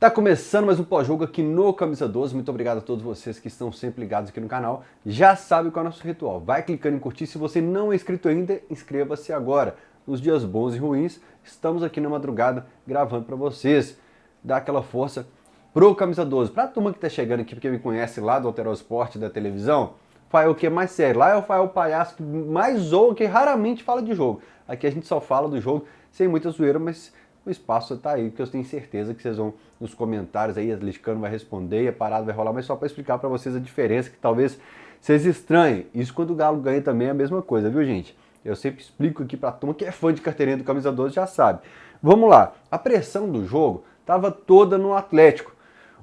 Tá começando mais um pós-jogo aqui no Camisa 12. Muito obrigado a todos vocês que estão sempre ligados aqui no canal. Já sabe qual é o nosso ritual. Vai clicando em curtir. Se você não é inscrito ainda, inscreva-se agora. Nos dias bons e ruins, estamos aqui na madrugada gravando para vocês. Dá aquela força pro Camisa 12. Pra turma que tá chegando aqui, porque me conhece lá do Alterosa Esporte, da televisão, Fael que é mais sério. Lá é o Fael palhaço que mais zoa, que raramente fala de jogo. Aqui a gente só fala do jogo sem muita zoeira, mas o espaço tá aí, porque eu tenho certeza que vocês vão nos comentários aí, a Atleticano vai responder e a parada vai rolar, mas só para explicar para vocês a diferença, que talvez vocês estranhem. Isso quando o Galo ganha também é a mesma coisa, viu, gente? Eu sempre explico aqui pra turma que é fã de carteirinha do Camisa 12 já sabe. Vamos lá, a pressão do jogo estava toda no Atlético.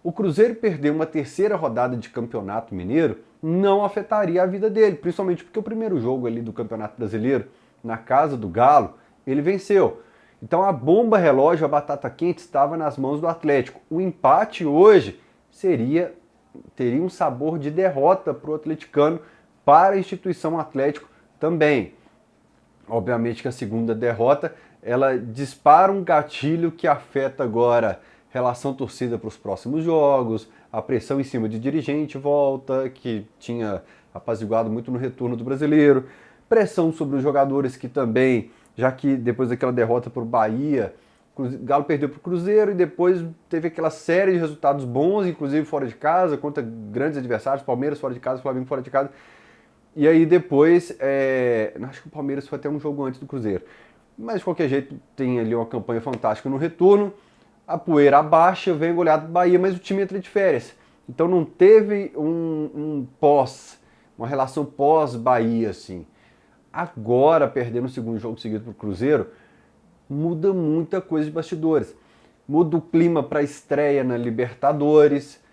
O Cruzeiro perder uma terceira rodada de Campeonato Mineiro não afetaria a vida dele, principalmente porque o primeiro jogo ali do Campeonato Brasileiro, na casa do Galo, ele venceu. Então a bomba relógio, a batata quente, estava nas mãos do Atlético. O empate hoje teria um sabor de derrota para o atleticano, para a instituição Atlético também. Obviamente que a segunda derrota, ela dispara um gatilho que afeta agora relação torcida para os próximos jogos, a pressão em cima de dirigente volta, que tinha apaziguado muito no retorno do Brasileiro, pressão sobre os jogadores que também, já que depois daquela derrota para o Bahia, o Galo perdeu para o Cruzeiro e depois teve aquela série de resultados bons, inclusive fora de casa, contra grandes adversários, Palmeiras fora de casa, Flamengo fora de casa. E aí depois, acho que o Palmeiras foi até um jogo antes do Cruzeiro. Mas de qualquer jeito tem ali uma campanha fantástica no retorno, a poeira abaixa, vem goleado do Bahia, mas o time entra de férias. Então não teve uma relação pós-Bahia assim. Agora, perdendo o segundo jogo seguido para o Cruzeiro, muda muita coisa de bastidores. Muda o clima para a estreia na Libertadores,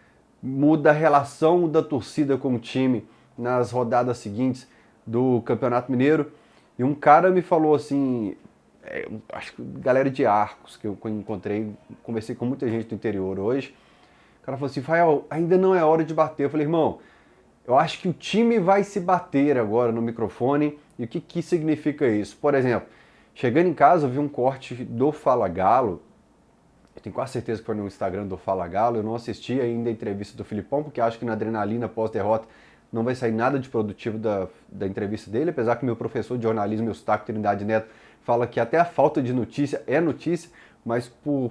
muda a relação da torcida com o time nas rodadas seguintes do Campeonato Mineiro. E um cara me falou assim, acho que galera de Arcos, que eu encontrei, conversei com muita gente do interior hoje, o cara falou assim, Fael, ainda não é hora de bater. Eu falei, irmão, eu acho que o time vai se bater agora no microfone. E o que significa isso? Por exemplo, chegando em casa eu vi um corte do Fala Galo, eu tenho quase certeza que foi no Instagram do Fala Galo, eu não assisti ainda a entrevista do Filipão, porque acho que na adrenalina pós-derrota não vai sair nada de produtivo da entrevista dele, apesar que meu professor de jornalismo, Eustáquio Trindade Neto, fala que até a falta de notícia é notícia, mas por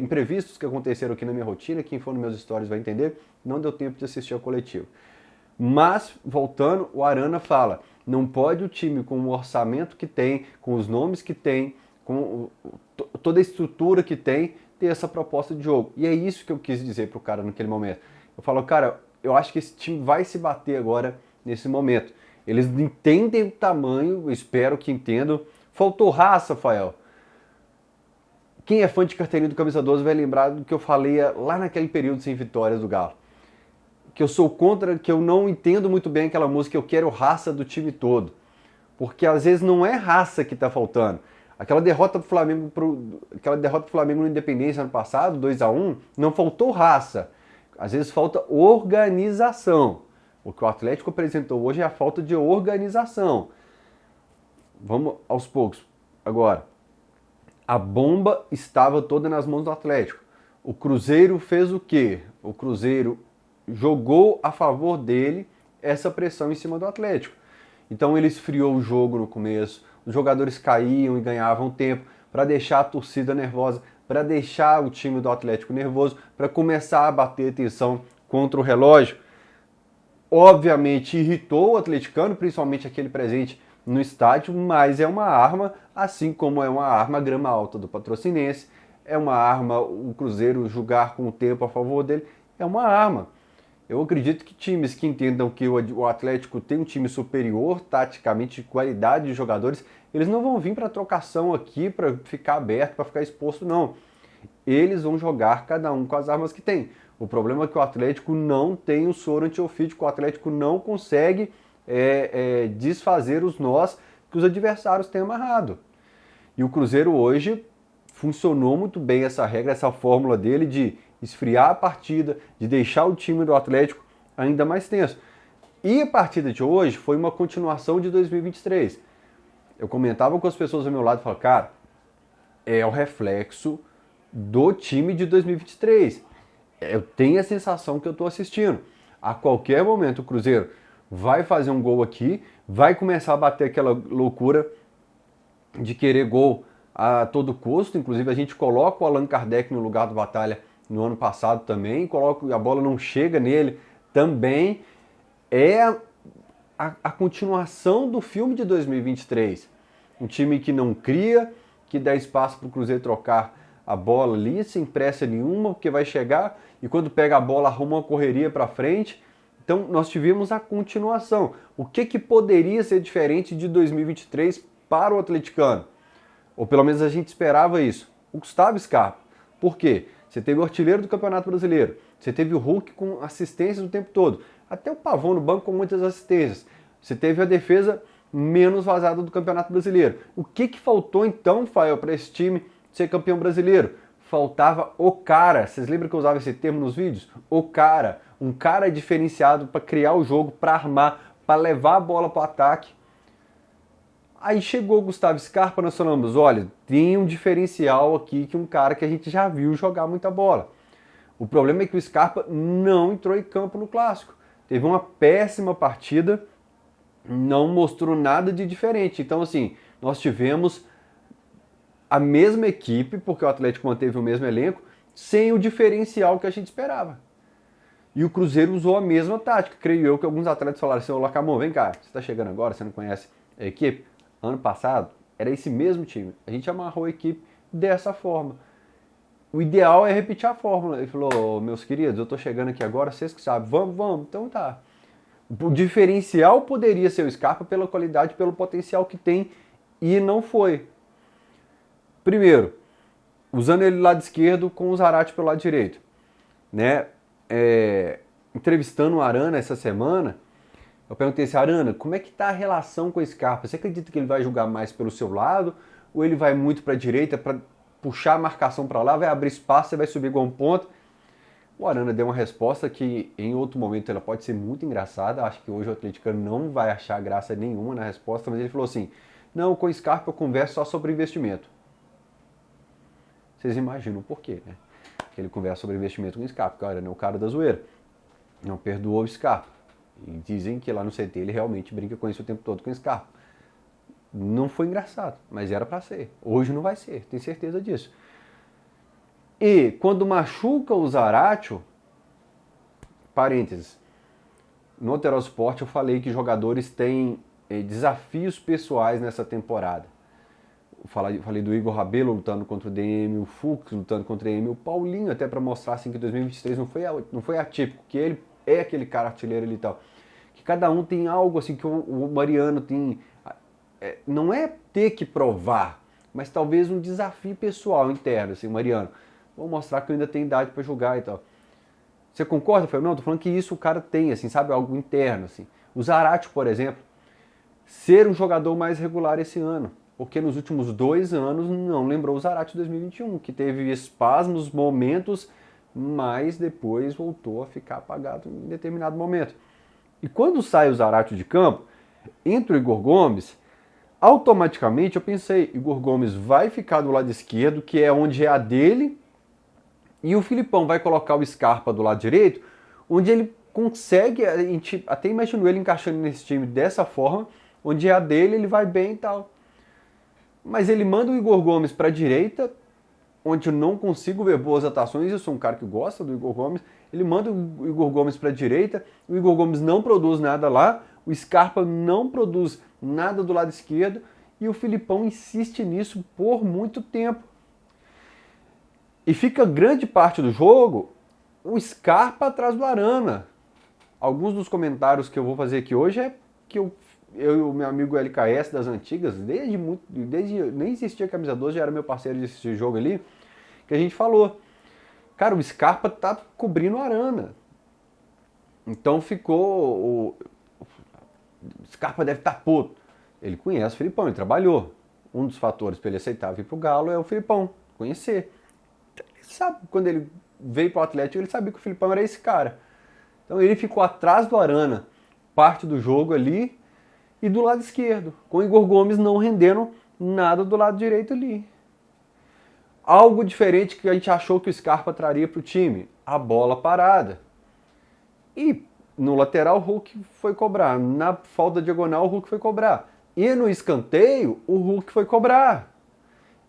imprevistos que aconteceram aqui na minha rotina, quem for nos meus stories vai entender, não deu tempo de assistir ao coletivo. Mas, voltando, o Arana fala, não pode o time com o orçamento que tem, com os nomes que tem, com toda a estrutura que tem, ter essa proposta de jogo. E é isso que eu quis dizer pro cara naquele momento. Eu falo, cara, eu acho que esse time vai se bater agora nesse momento. Eles entendem o tamanho, eu espero que entendam. Faltou raça, Fael. Quem é fã de carteirinha do Camisa 12 vai lembrar do que eu falei lá naquele período sem vitórias do Galo. Que eu sou contra, que eu não entendo muito bem aquela música, eu quero raça do time todo. Porque às vezes não é raça que está faltando. Aquela derrota do Flamengo no Independência ano passado, 2-1, não faltou raça. Às vezes falta organização. O que o Atlético apresentou hoje é a falta de organização. Vamos aos poucos. Agora, a bomba estava toda nas mãos do Atlético. O Cruzeiro fez o quê? O Cruzeiro jogou a favor dele essa pressão em cima do Atlético. Então ele esfriou o jogo no começo, os jogadores caíam e ganhavam tempo para deixar a torcida nervosa, para deixar o time do Atlético nervoso, para começar a bater tensão contra o relógio. Obviamente irritou o atleticano, principalmente aquele presente no estádio, mas é uma arma, assim como é uma arma a grama alta do Patrocinense, é uma arma o Cruzeiro jogar com o tempo a favor dele, é uma arma. Eu acredito que times que entendam que o Atlético tem um time superior, taticamente, de qualidade de jogadores, eles não vão vir para trocação aqui, para ficar aberto, para ficar exposto, não. Eles vão jogar cada um com as armas que tem. O problema é que o Atlético não tem o soro antiofídico, o Atlético não consegue desfazer os nós que os adversários têm amarrado. E o Cruzeiro hoje funcionou muito bem essa regra, essa fórmula dele de esfriar a partida, de deixar o time do Atlético ainda mais tenso. E a partida de hoje foi uma continuação de 2023. Eu comentava com as pessoas ao meu lado e falava, cara, é o reflexo do time de 2023. Eu tenho a sensação que eu estou assistindo. A qualquer momento o Cruzeiro vai fazer um gol aqui, vai começar a bater aquela loucura de querer gol a todo custo. Inclusive a gente coloca o Allan Kardec no lugar do Batalha no ano passado também, a bola não chega nele também. É a continuação do filme de 2023. Um time que não cria, que dá espaço para o Cruzeiro trocar a bola ali, sem pressa nenhuma, porque vai chegar e quando pega a bola arruma uma correria para frente. Então nós tivemos a continuação. O que poderia ser diferente de 2023 para o atleticano? Ou pelo menos a gente esperava isso. O Gustavo Scarpa. Por quê? Você teve o artilheiro do Campeonato Brasileiro. Você teve o Hulk com assistências o tempo todo. Até o Pavão no banco com muitas assistências. Você teve a defesa menos vazada do Campeonato Brasileiro. O que faltou então, Fael, para esse time ser campeão brasileiro? Faltava o cara. Vocês lembram que eu usava esse termo nos vídeos? O cara. Um cara diferenciado para criar o jogo, para armar, para levar a bola para o ataque. Aí chegou o Gustavo Scarpa, nós falamos, olha, tem um diferencial aqui que um cara que a gente já viu jogar muita bola. O problema é que o Scarpa não entrou em campo no Clássico. Teve uma péssima partida, não mostrou nada de diferente. Então, assim, nós tivemos a mesma equipe, porque o Atlético manteve o mesmo elenco, sem o diferencial que a gente esperava. E o Cruzeiro usou a mesma tática. Creio eu que alguns atletas falaram assim, ô Lacamon, vem cá, você está chegando agora, você não conhece a equipe? Ano passado era esse mesmo time. A gente amarrou a equipe dessa forma. O ideal é repetir a fórmula. Ele falou, meus queridos, eu estou chegando aqui agora, vocês que sabem, vamos, então tá. O diferencial poderia ser o Scarpa pela qualidade, pelo potencial que tem, e não foi. Primeiro, usando ele do lado esquerdo com o Zarate pelo lado direito. Né? Entrevistando o Arana essa semana, eu perguntei assim, Arana, como é que está a relação com o Scarpa? Você acredita que ele vai jogar mais pelo seu lado? Ou ele vai muito para a direita para puxar a marcação para lá, vai abrir espaço, você vai subir igual um ponto? O Arana deu uma resposta que em outro momento ela pode ser muito engraçada. Acho que hoje o atleticano não vai achar graça nenhuma na resposta, mas ele falou assim, não, com o Scarpa eu converso só sobre investimento. Vocês imaginam por quê, né? Que ele conversa sobre investimento com o Scarpa, porque o Arana é o cara da zoeira. Não perdoou o Scarpa. E dizem que lá no CT ele realmente brinca com isso o tempo todo com o Scarpa. Não foi engraçado, mas era para ser. Hoje não vai ser, tenho certeza disso. E quando machuca o Zaratio, parênteses, no Alterosport eu falei que jogadores têm desafios pessoais nessa temporada. Falei do Igor Rabelo lutando contra o DM, o Fux lutando contra o DM, o Paulinho, até para mostrar assim, que 2023 não foi atípico, que ele é aquele cara artilheiro ali e tal. Que cada um tem algo assim, que o Mariano tem... não é ter que provar, mas talvez um desafio pessoal interno, assim, Mariano. Vou mostrar que eu ainda tenho idade para jogar e tal. Você concorda? Eu falei, não, tô falando que isso o cara tem, assim, sabe, algo interno, assim. O Zarate, por exemplo, ser um jogador mais regular esse ano, porque nos últimos 2 anos não lembrou o Zarate de 2021, que teve espasmos, momentos, mas depois voltou a ficar apagado em determinado momento. E quando sai o Zarate de campo, entra o Igor Gomes, automaticamente eu pensei, Igor Gomes vai ficar do lado esquerdo, que é onde é a dele, e o Filipão vai colocar o Scarpa do lado direito, onde ele consegue, a gente até imaginou ele encaixando nesse time dessa forma, onde é a dele, ele vai bem e tal. Mas ele manda o Igor Gomes para a direita, onde eu não consigo ver boas atuações, eu sou um cara que gosta do Igor Gomes, ele manda o Igor Gomes para a direita, o Igor Gomes não produz nada lá, o Scarpa não produz nada do lado esquerdo, e o Filipão insiste nisso por muito tempo. E fica grande parte do jogo o Scarpa atrás do Arana. Alguns dos comentários que eu vou fazer aqui hoje é que eu e o meu amigo LKS das antigas, desde nem existia camisa 12, já era meu parceiro de assistir jogo ali, que a gente falou, cara, o Scarpa tá cobrindo o Arana. Então ficou, o Scarpa deve estar puto. Ele conhece o Filipão, ele trabalhou. Um dos fatores para ele aceitar vir pro Galo é o Filipão, conhecer. Ele sabe, quando ele veio pro Atlético, ele sabia que o Filipão era esse cara. Então ele ficou atrás do Arana, parte do jogo ali, e do lado esquerdo, com o Igor Gomes não rendendo nada do lado direito ali. Algo diferente que a gente achou que o Scarpa traria para o time, a bola parada. E no lateral o Hulk foi cobrar, na falta diagonal o Hulk foi cobrar. E no escanteio o Hulk foi cobrar.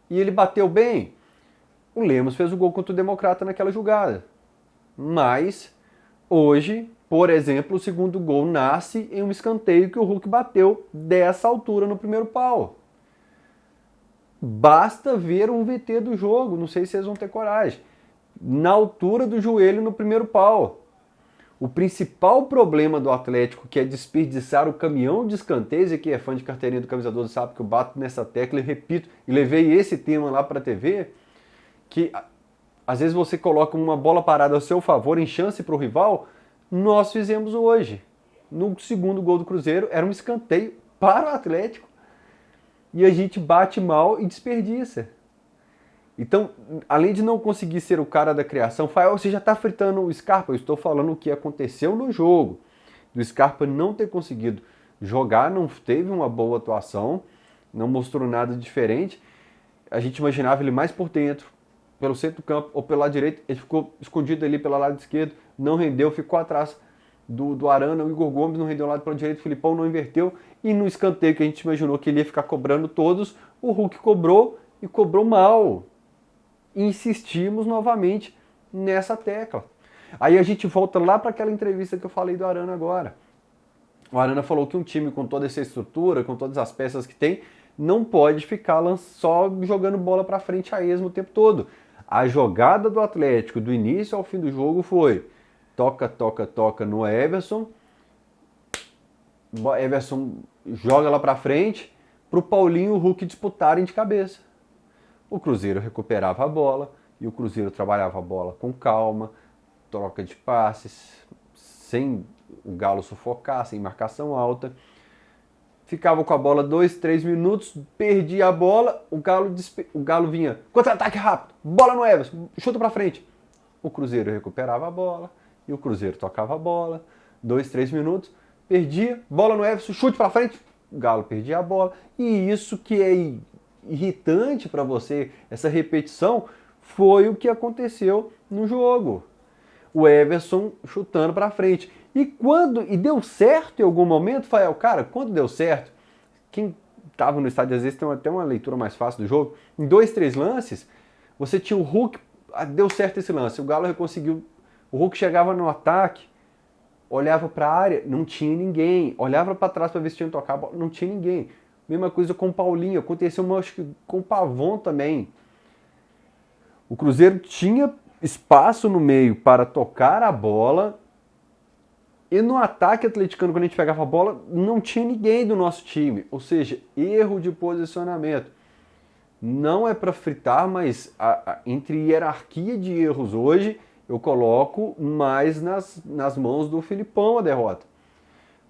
E ele bateu bem. O Lemos fez o gol contra o Democrata naquela jogada. Mas hoje, por exemplo, o segundo gol nasce em um escanteio que o Hulk bateu dessa altura no primeiro pau. Basta ver um VT do jogo, não sei se vocês vão ter coragem. Na altura do joelho no primeiro pau. O principal problema do Atlético, que é desperdiçar o caminhão de escanteios, e quem é fã de carteirinha do Camisa 12 sabe que eu bato nessa tecla e repito, e levei esse tema lá para a TV, que às vezes você coloca uma bola parada a seu favor em chance para o rival, nós fizemos hoje. No segundo gol do Cruzeiro era um escanteio para o Atlético e a gente bate mal e desperdiça. Então, além de não conseguir ser o cara da criação, Fael, você já está fritando o Scarpa. Eu estou falando o que aconteceu no jogo. Do Scarpa não ter conseguido jogar, não teve uma boa atuação, não mostrou nada diferente. A gente imaginava ele mais por dentro, pelo centro do campo ou pelo lado direito. Ele ficou escondido ali pelo lado esquerdo, não rendeu, ficou atrás do Arana. O Igor Gomes não rendeu o lado pelo direito, o Filipão não inverteu. E no escanteio que a gente imaginou que ele ia ficar cobrando todos, o Hulk cobrou e cobrou mal. Insistimos novamente nessa tecla. Aí a gente volta lá para aquela entrevista que eu falei do Arana agora. O Arana falou que um time com toda essa estrutura, com todas as peças que tem, não pode ficar só jogando bola para frente a esmo o tempo todo. A jogada do Atlético do início ao fim do jogo foi toca, toca, toca no Everson. Everson joga lá para frente para o Paulinho e o Hulk disputarem de cabeça. O Cruzeiro recuperava a bola e o Cruzeiro trabalhava a bola com calma, troca de passes, sem o Galo sufocar, sem marcação alta. Ficava com a bola 2, 3 minutos, perdia a bola, o Galo vinha, contra-ataque rápido, bola no Everson, chuta pra frente. O Cruzeiro recuperava a bola e o Cruzeiro tocava a bola, 2, 3 minutos, perdia, bola no Everson, chute pra frente, o Galo perdia a bola. E isso que é irritante para você, essa repetição, foi o que aconteceu no jogo. O Everson chutando para frente. E deu certo em algum momento, Fael, cara, quando deu certo, quem estava no estádio às vezes tem até uma leitura mais fácil do jogo, em 2, 3 lances, você tinha o Hulk, deu certo esse lance, o Galo conseguiu, o Hulk chegava no ataque, olhava para a área, não tinha ninguém, olhava para trás para ver se tinha tocado, não tinha ninguém. Mesma coisa com o Paulinho, aconteceu acho que com o Pavon também. O Cruzeiro tinha espaço no meio para tocar a bola e no ataque atleticano, quando a gente pegava a bola, não tinha ninguém do nosso time. Ou seja, erro de posicionamento. Não é para fritar, mas entre hierarquia de erros hoje, eu coloco mais nas mãos do Filipão a derrota.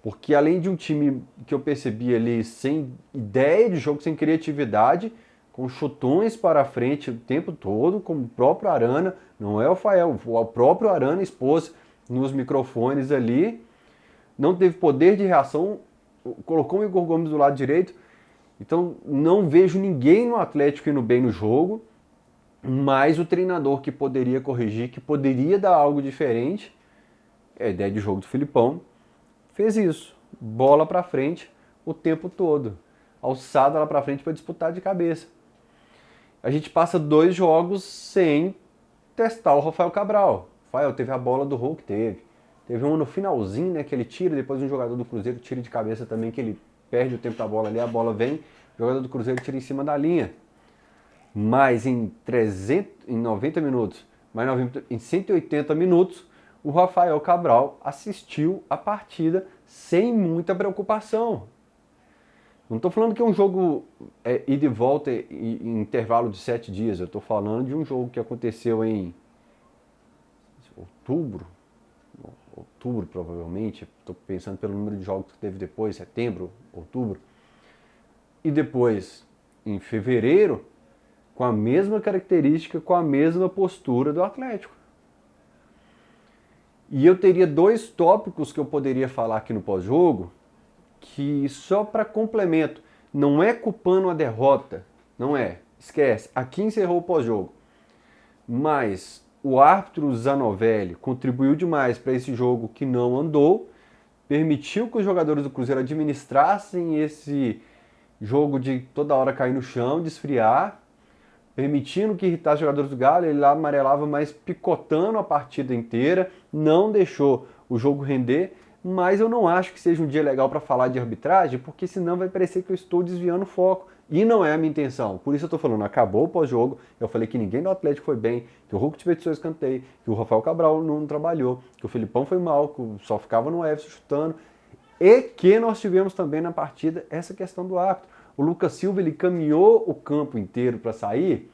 Porque além de um time que eu percebi ali sem ideia de jogo, sem criatividade, com chutões para frente o tempo todo, como o próprio Arana, não é o Fael, o próprio Arana expôs nos microfones ali, não teve poder de reação, colocou o Igor Gomes do lado direito. Então não vejo ninguém no Atlético indo bem no jogo, mas o treinador que poderia corrigir, que poderia dar algo diferente, é a ideia de jogo do Filipão, fez isso, bola para frente o tempo todo, alçada lá para frente para disputar de cabeça. A gente passa 2 jogos sem testar o Rafael Cabral. Rafael teve a bola do Hulk, teve um no finalzinho, né, que ele tira, depois um jogador do Cruzeiro tira de cabeça também, que ele perde o tempo da bola ali, a bola vem, o jogador do Cruzeiro tira em cima da linha. Mas em 90 minutos, em 180 minutos, o Rafael Cabral assistiu a partida sem muita preocupação. Não estou falando que é um jogo ida e volta em intervalo de 7 dias. Eu estou falando de um jogo que aconteceu em outubro provavelmente. Estou pensando pelo número de jogos que teve depois, setembro, outubro. E depois, em fevereiro, com a mesma característica, com a mesma postura do Atlético. E eu teria 2 tópicos que eu poderia falar aqui no pós-jogo, que só para complemento, não é culpando a derrota, não é, esquece, aqui encerrou o pós-jogo. Mas o árbitro Zanovelli contribuiu demais para esse jogo que não andou, permitiu que os jogadores do Cruzeiro administrassem esse jogo de toda hora cair no chão, de esfriar, permitindo que irritasse os jogadores do Galo. Ele lá amarelava, mas picotando a partida inteira, não deixou o jogo render. Mas eu não acho que seja um dia legal para falar de arbitragem, porque senão vai parecer que eu estou desviando o foco. E não é a minha intenção. Por isso eu estou falando, acabou o pós-jogo, eu falei que ninguém do Atlético foi bem, que o Hulk desperdiçou escanteio, que o Rafael Cabral não trabalhou, que o Felipão foi mal, que só ficava no Everson chutando. E que nós tivemos também na partida essa questão do árbitro. O Lucas Silva, ele caminhou o campo inteiro para sair,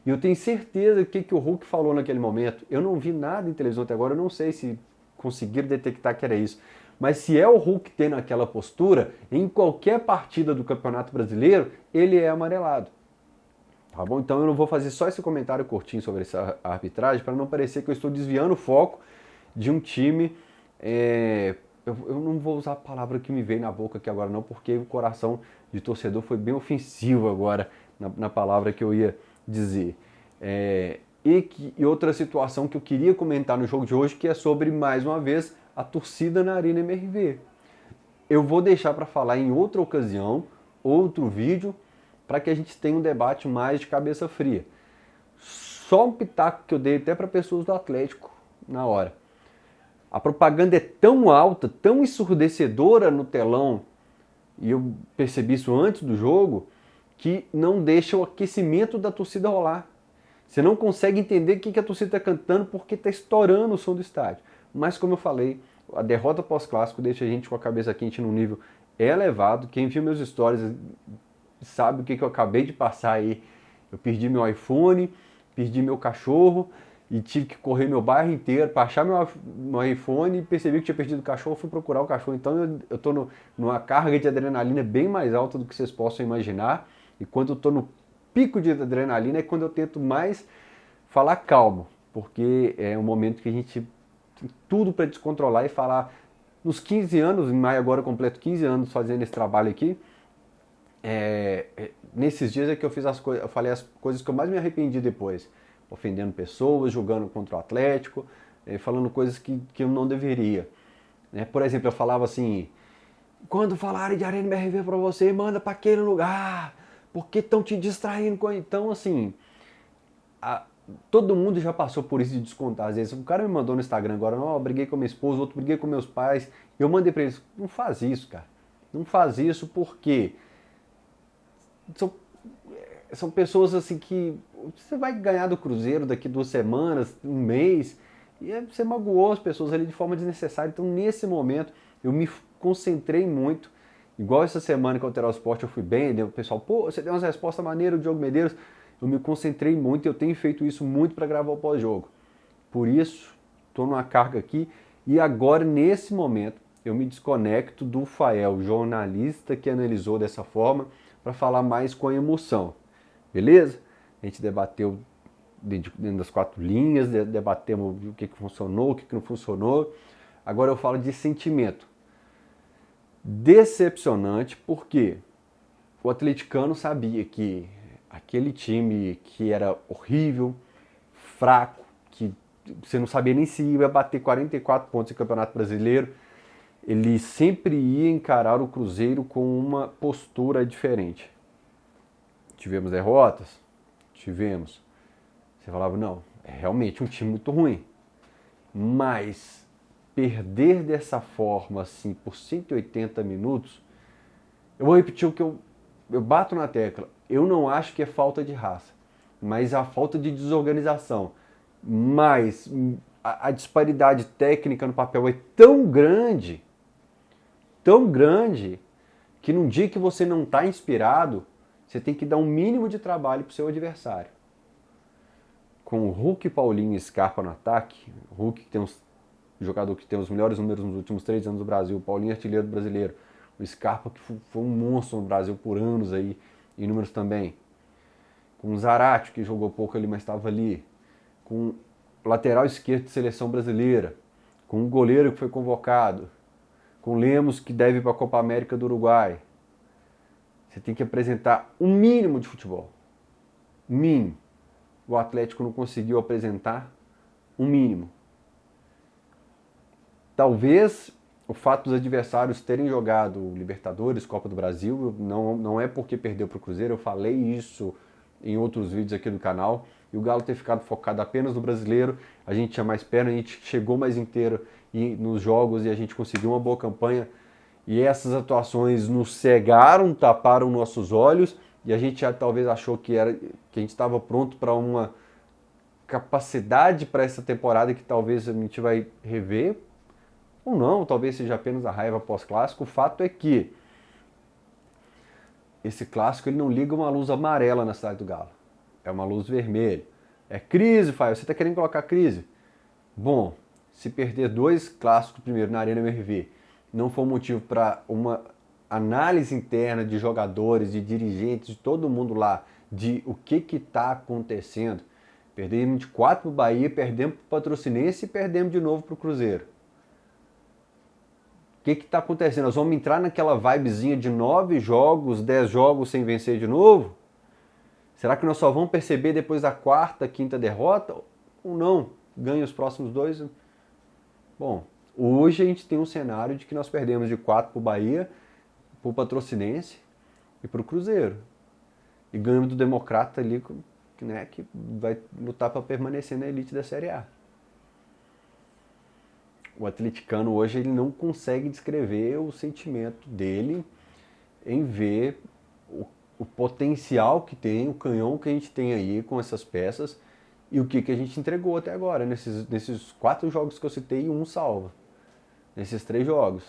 e eu tenho certeza que o Hulk falou naquele momento. Eu não vi nada em televisão até agora, eu não sei se conseguiram detectar que era isso. Mas se é o Hulk tendo aquela postura, em qualquer partida do Campeonato Brasileiro, ele é amarelado. Tá bom? Então eu não vou fazer só esse comentário curtinho sobre essa arbitragem, para não parecer que eu estou desviando o foco de um time. Eu não vou usar a palavra que me veio na boca aqui agora não, porque o coração de torcedor foi bem ofensivo agora na palavra que eu ia dizer. E outra situação que eu queria comentar no jogo de hoje, que é sobre, mais uma vez, a torcida na Arena MRV. Eu vou deixar para falar em outra ocasião, outro vídeo, para que a gente tenha um debate mais de cabeça fria. Só um pitaco que eu dei até para pessoas do Atlético na hora. A propaganda é tão alta, tão ensurdecedora no telão, e eu percebi isso antes do jogo, que não deixa o aquecimento da torcida rolar. Você não consegue entender o que a torcida está cantando porque está estourando o som do estádio. Mas, como eu falei, a derrota pós-clássico deixa a gente com a cabeça quente num nível elevado. Quem viu meus stories sabe o que eu acabei de passar aí. Eu perdi meu iPhone, perdi meu cachorro e tive que correr meu bairro inteiro para achar meu iPhone e percebi que tinha perdido o cachorro, fui procurar o cachorro. Então eu estou numa carga de adrenalina bem mais alta do que vocês possam imaginar. E quando eu estou no pico de adrenalina é quando eu tento mais falar calmo, porque é um momento que a gente tem tudo para descontrolar e falar. Nos 15 anos, em maio agora eu completo 15 anos fazendo esse trabalho aqui, nesses dias é que eu fiz eu falei as coisas que eu mais me arrependi depois, ofendendo pessoas, jogando contra o Atlético, falando coisas que eu não deveria. Por exemplo, eu falava assim, quando falarem de Arena MRV para você, manda para aquele lugar, porque estão te distraindo com... Então, assim, todo mundo já passou por isso de descontar. Às vezes, um cara me mandou no Instagram agora, não, eu briguei com minha esposa, outro briguei com meus pais. Eu mandei pra eles, não faz isso, cara. Não faz isso porque são pessoas assim que você vai ganhar do Cruzeiro daqui 2 semanas, um mês, e você magoou as pessoas ali de forma desnecessária. Então, nesse momento, eu me concentrei muito. Igual essa semana que eu alterar o esporte, eu fui bem, o pessoal, pô, você deu umas respostas maneiras, o Diogo Medeiros. Eu me concentrei muito e eu tenho feito isso muito para gravar o pós-jogo. Por isso, estou numa carga aqui e agora, nesse momento, eu me desconecto do Fael, jornalista que analisou dessa forma, para falar mais com a emoção. Beleza? A gente debateu dentro das 4 linhas, debatemos o que funcionou, o que não funcionou. Agora eu falo de sentimento. Decepcionante porque o atleticano sabia que aquele time que era horrível, fraco, que você não sabia nem se ia bater 44 pontos no Campeonato Brasileiro, ele sempre ia encarar o Cruzeiro com uma postura diferente. Tivemos derrotas? Tivemos. Você falava, não, é realmente um time muito ruim. Mas perder dessa forma, assim, por 180 minutos, eu vou repetir o que eu bato na tecla. Eu não acho que é falta de raça, mas a falta de desorganização. Mas a disparidade técnica no papel é tão grande, que num dia que você não está inspirado, você tem que dar um mínimo de trabalho para o seu adversário. Com o Hulk, Paulinho e Scarpa no ataque, o Hulk que tem jogador que tem os melhores números nos últimos 3 anos do Brasil, o Paulinho artilheiro brasileiro, o Scarpa que foi um monstro no Brasil por anos aí, em números também. Com o Zarate, que jogou pouco ali, mas estava ali. Com o lateral esquerdo de seleção brasileira. Com o goleiro que foi convocado. Com o Lemos, que deve ir para a Copa América do Uruguai. Você tem que apresentar um mínimo de futebol. Mínimo. o Atlético não conseguiu apresentar um mínimo. Talvez o fato dos adversários terem jogado Libertadores, Copa do Brasil, não é porque perdeu para o Cruzeiro, eu falei isso em outros vídeos aqui do canal, e o Galo ter ficado focado apenas no brasileiro, a gente tinha mais perna, a gente chegou mais inteiro nos jogos e a gente conseguiu uma boa campanha, e essas atuações nos cegaram, taparam nossos olhos, e a gente já talvez achou que a gente estava pronto para uma capacidade para essa temporada que talvez a gente vai rever, ou não, talvez seja apenas a raiva pós-clássico. O fato é que esse clássico ele não liga uma luz amarela na cidade do Galo, é uma luz vermelha. É crise, Fábio, você está querendo colocar crise? Bom, se perder 2 clássicos primeiro na Arena MRV não for motivo para uma análise interna de jogadores, de dirigentes, de todo mundo lá, de o que está acontecendo. Perdemos de 4 para o Bahia, perdemos para o Patrocinense e perdemos de novo para o Cruzeiro. O que está acontecendo? Nós vamos entrar naquela vibezinha de 9 jogos, 10 jogos sem vencer de novo? Será que nós só vamos perceber depois da 4ª, 5ª derrota? Ou não? Ganha os próximos 2? Bom, hoje a gente tem um cenário de que nós perdemos de 4 para o Bahia, para o Patrocinense e para o Cruzeiro. E ganhamos do Democrata ali, né, que vai lutar para permanecer na elite da Série A. O atleticano hoje ele não consegue descrever o sentimento dele em ver o potencial que tem, o canhão que a gente tem aí com essas peças e o que a gente entregou até agora. Nesses 4 jogos que eu citei, 1 salva. Nesses 3 jogos.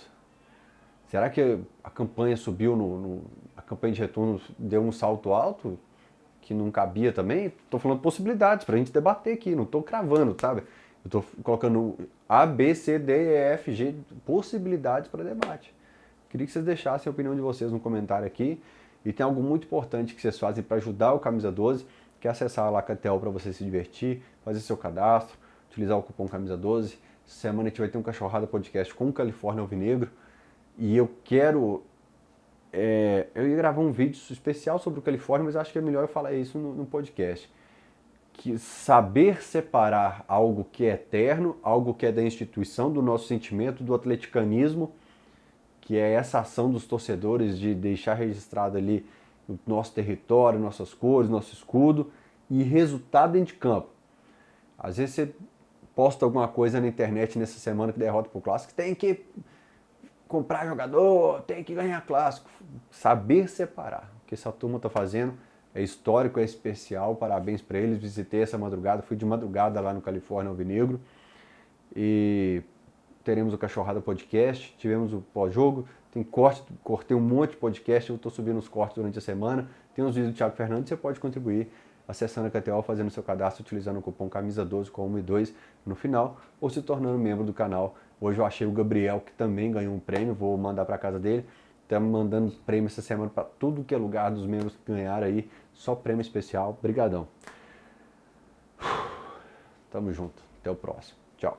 Será que a campanha subiu, a campanha de retorno deu um salto alto que não cabia também? Estou falando possibilidades para a gente debater aqui, não estou cravando, sabe? Eu estou colocando A, B, C, D, E, F, G, possibilidades para debate. Queria que vocês deixassem a opinião de vocês no comentário aqui. E tem algo muito importante que vocês fazem para ajudar o Camisa 12, que é acessar a Lacatel para você se divertir, fazer seu cadastro, utilizar o cupom Camisa 12. Essa semana a gente vai ter um Cachorrada Podcast com o Califórnia Alvinegro. E eu quero... eu ia gravar um vídeo especial sobre o Califórnia, mas acho que é melhor eu falar isso no podcast. Que saber separar algo que é eterno, algo que é da instituição, do nosso sentimento, do atleticanismo, que é essa ação dos torcedores de deixar registrado ali o nosso território, nossas cores, nosso escudo, e resultado dentro de campo. Às vezes você posta alguma coisa na internet nessa semana que derrota pro Clássico, tem que comprar jogador, tem que ganhar Clássico. Saber separar. O que essa turma está fazendo é histórico, é especial, parabéns para eles. Visitei essa madrugada, fui de madrugada lá no Califórnia Alvinegro. E teremos o Cachorrada Podcast, tivemos o pós-jogo, tem cortei um monte de podcast, eu estou subindo os cortes durante a semana, tem os vídeos do Thiago Fernandes, você pode contribuir acessando a KTO, fazendo seu cadastro, utilizando o cupom Camisa12 com 1 e 2 no final, ou se tornando membro do canal. Hoje eu achei o Gabriel, que também ganhou um prêmio, vou mandar para casa dele. Estamos mandando prêmio essa semana para tudo que é lugar dos membros que ganharam aí, só prêmio especial. Brigadão. Tamo junto, até o próximo. Tchau.